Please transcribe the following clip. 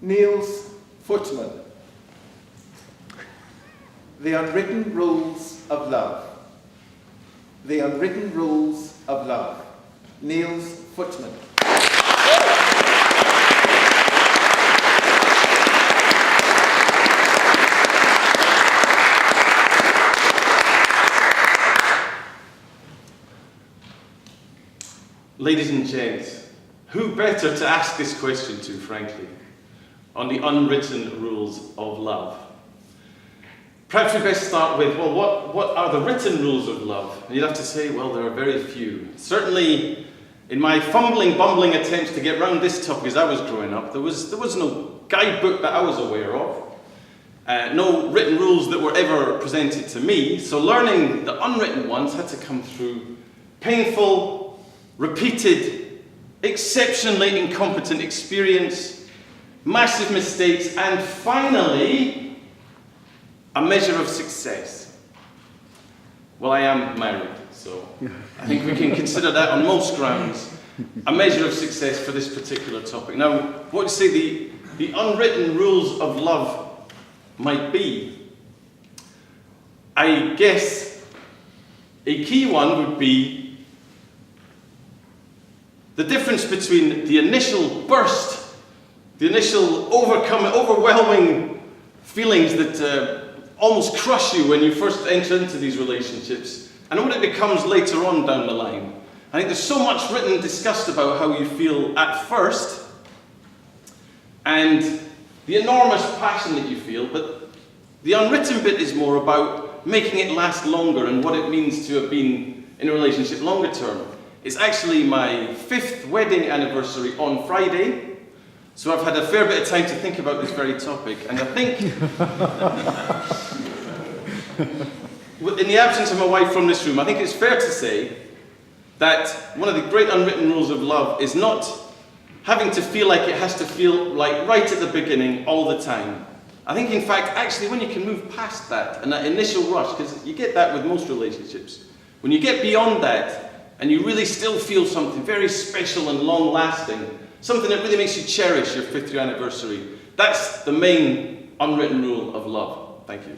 Niels Footman. The Unwritten Rules of Love. The Unwritten Rules of Love. Niels Footman. Ladies and gents, who better to ask this question to, frankly, on the unwritten rules of love? Perhaps we best start with, well, what are the written rules of love? And you'd have to say, well, there are very few. Certainly, in my fumbling, bumbling attempts to get round this topic as I was growing up, there was no guidebook that I was aware of, no written rules that were ever presented to me, so learning the unwritten ones had to come through painful, repeated, exceptionally incompetent experience, massive mistakes, and finally, a measure of success. Well, I am married, so I think we can consider that on most grounds a measure of success for this particular topic. Now, what would you say the unwritten rules of love might be? I guess a key one would be the difference between the initial burst, the initial overwhelming feelings that almost crush you when you first enter into these relationships, and what it becomes later on down the line. I think there's so much written and discussed about how you feel at first, and the enormous passion that you feel, but the unwritten bit is more about making it last longer and what it means to have been in a relationship longer term. It's actually my 5th wedding anniversary on Friday, so I've had a fair bit of time to think about this very topic, and I think, in the absence of my wife from this room, I think it's fair to say that one of the great unwritten rules of love is not having to feel like it has to feel like right at the beginning all the time. I think, in fact, actually when you can move past that and that initial rush, because you get that with most relationships, when you get beyond that, and you really still feel something very special and long-lasting, something that really makes you cherish your 5th year anniversary. That's the main unwritten rule of love. Thank you.